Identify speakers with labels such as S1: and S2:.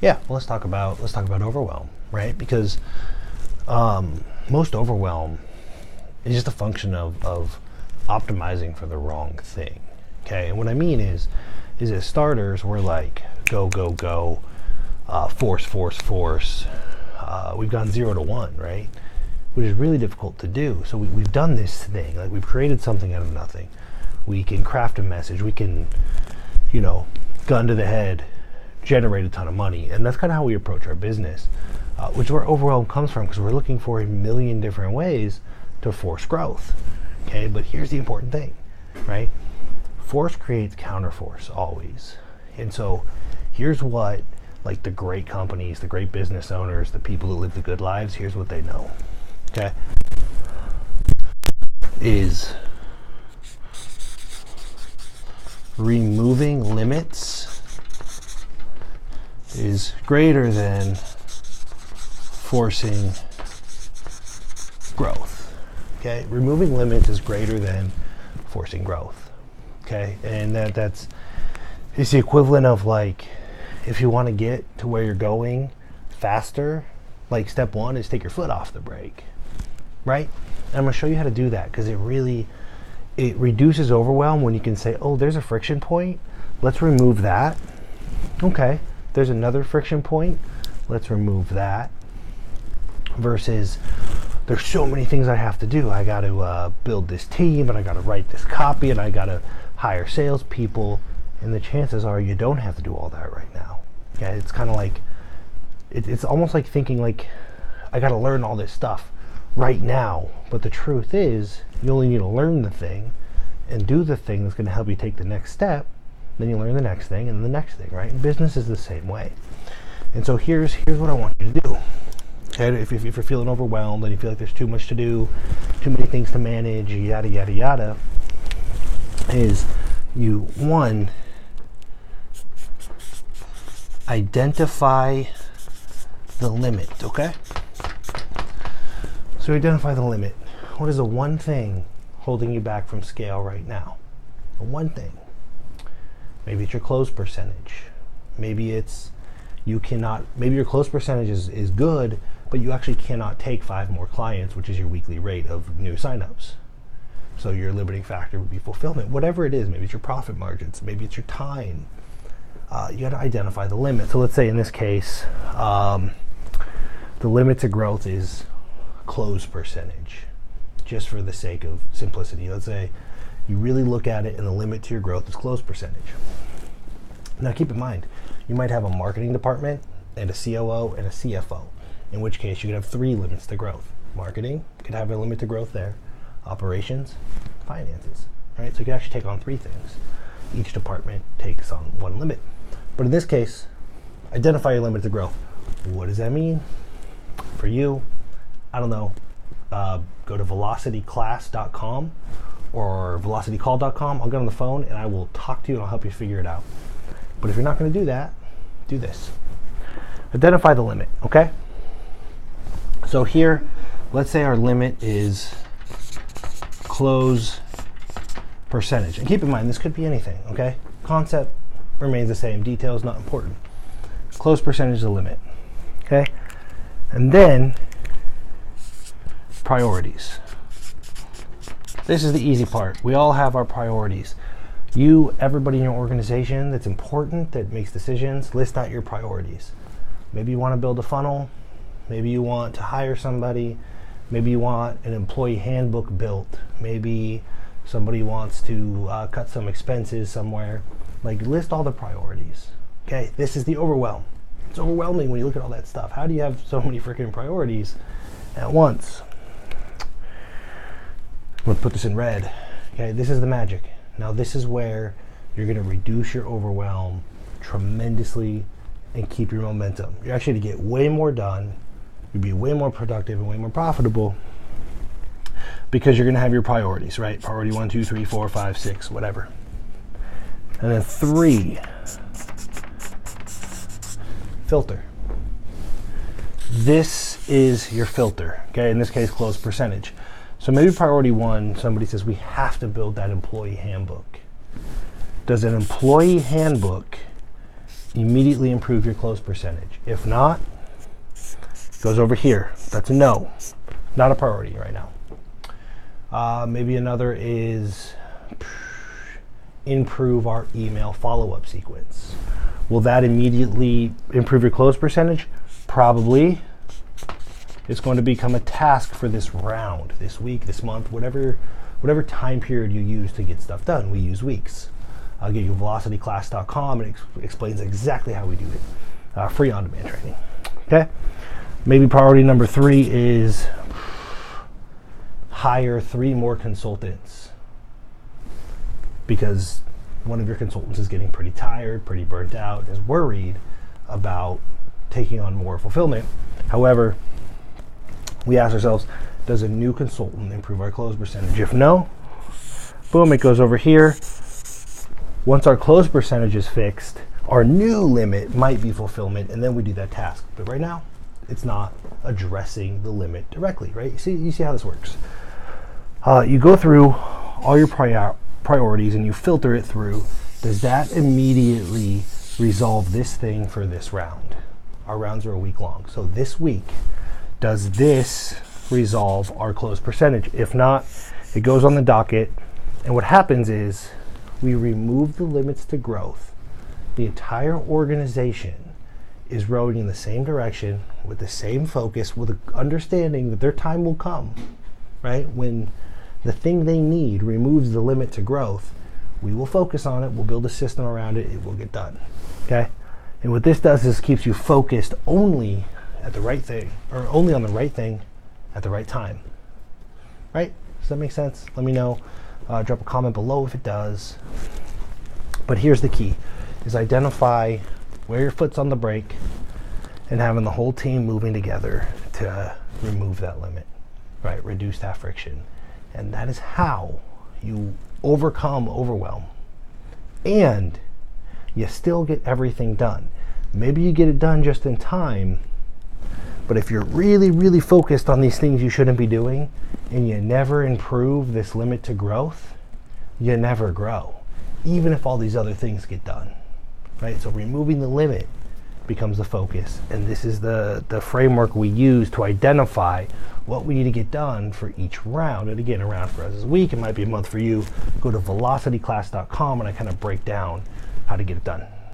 S1: Yeah, well, let's talk about overwhelm, right? Because most overwhelm is just a function of optimizing for the wrong thing. Okay, and what I mean is as starters, we're like go go go, force force force. We've gone 0 to 1, right? Which is really difficult to do. So we've done this thing, like we've created something out of nothing. We can craft a message. We can, gun to the head, generate a ton of money. And that's kind of how we approach our business, which is where overwhelm comes from, because we're looking for a million different ways to force growth. Okay, but here's the important thing, right? Force creates counterforce always. And so here's what, like, the great companies, the great business owners, the people who live the good lives, here's what they know. Okay, is removing limits is greater than forcing growth. Okay, removing limits is greater than forcing growth. Okay, and that's it's the equivalent of, like, if you want to get to where you're going faster, like, step one is take your foot off the brake, right? And I'm going to show you how to do that, because it reduces overwhelm when you can say, oh, there's a friction point, let's remove that. Okay, there's another friction point, let's remove that. Versus, there's so many things I have to do. I got to build this team, and I got to write this copy, and I got to hire salespeople. And the chances are you don't have to do all that right now. Okay, it's kind of like, it's almost like thinking, like, I got to learn all this stuff right now. But the truth is, you only need to learn the thing and do the thing that's going to help you take the next step. Then you learn the next thing and the next thing, right? And business is the same way. And so here's what I want you to do. Okay, if you're feeling overwhelmed and you feel like there's too much to do, too many things to manage, yada yada yada, is you, one, identify the limit. Okay, so identify the limit. What is the one thing holding you back from scale right now? The one thing. Maybe it's your close percentage. Maybe it's maybe your close percentage is good, but you actually cannot take 5 more clients, which is your weekly rate of new signups. So your limiting factor would be fulfillment. Whatever it is, maybe it's your profit margins, maybe it's your time. You got to identify the limit. So let's say in this case, the limit to growth is close percentage, just for the sake of simplicity. Let's say you really look at it and the limit to your growth is close percentage. Now keep in mind, you might have a marketing department and a COO and a CFO, in which case you could have 3 limits to growth. Marketing could have a limit to growth there, operations, finances, right? So you can actually take on 3 things. Each department takes on 1 limit. But in this case, identify your limit to growth. What does that mean? For you, I don't know, go to velocityclass.com or velocitycall.com. I'll get on the phone and I will talk to you and I'll help you figure it out. But if you're not going to do that, do this. Identify the limit, okay? So here, let's say our limit is close percentage. And keep in mind, this could be anything, okay? Concept remains the same. Details not important. Close percentage is the limit, okay? And then priorities. This is the easy part. We all have our priorities. Everybody in your organization that's important, that makes decisions, list out your priorities. Maybe you want to build a funnel. Maybe you want to hire somebody. Maybe you want an employee handbook built. Maybe somebody wants to cut some expenses somewhere. Like, list all the priorities. Okay, this is the overwhelm. It's overwhelming when you look at all that stuff. How do you have so many freaking priorities at once? I'm going to put this in red. Okay, this is the magic. Now this is where you're going to reduce your overwhelm tremendously and keep your momentum. You're actually going to get way more done. You'll be way more productive and way more profitable because you're going to have your priorities, right? Priority 1, 2, 3, 4, 5, 6, whatever. And then 3, filter. This is your filter, okay? In this case, close percentage. So maybe priority 1, somebody says we have to build that employee handbook. Does an employee handbook immediately improve your close percentage. If not, it goes over here. That's a no. Not a priority right now. Maybe another is improve our email follow-up sequence. Will that immediately improve your close percentage? Probably. It's going to become a task for this round, this week, this month, whatever time period you use to get stuff done. We use weeks. I'll give you velocityclass.com, and it explains exactly how we do it. Free on-demand training. Okay? Maybe priority number 3 is hire 3 more consultants, because one of your consultants is getting pretty tired, pretty burnt out, is worried about taking on more fulfillment. However, we ask ourselves, does a new consultant improve our close percentage? If no, boom, it goes over here. Once our close percentage is fixed, our new limit might be fulfillment, and then we do that task. But right now, it's not addressing the limit directly, right? You see how this works. You go through all your priorities and you filter it through. Does that immediately resolve this thing for this round? Our rounds are a week long. So this week, does this resolve our close percentage? If not, it goes on the docket. And what happens is we remove the limits to growth. The entire organization is rowing in the same direction with the same focus, with the understanding that their time will come, right? When the thing they need removes the limit to growth, we will focus on it, we'll build a system around it, it will get done, okay? And what this does is keeps you focused only at the right thing, or only on the right thing at the right time, right? Does that make sense? Let me know. Drop a comment below if it does. But here's the key, is identify where your foot's on the brake and having the whole team moving together to remove that limit, right? Reduce that friction. And that is how you overcome overwhelm. And you still get everything done. Maybe you get it done just in time, but if you're really, really focused on these things you shouldn't be doing, and you never improve this limit to growth, you never grow, even if all these other things get done, right? So removing the limit becomes the focus. And this is the framework we use to identify what we need to get done for each round. And again, a round for us is a week, it might be a month for you. Go to velocityclass.com and I kind of break down how to get it done.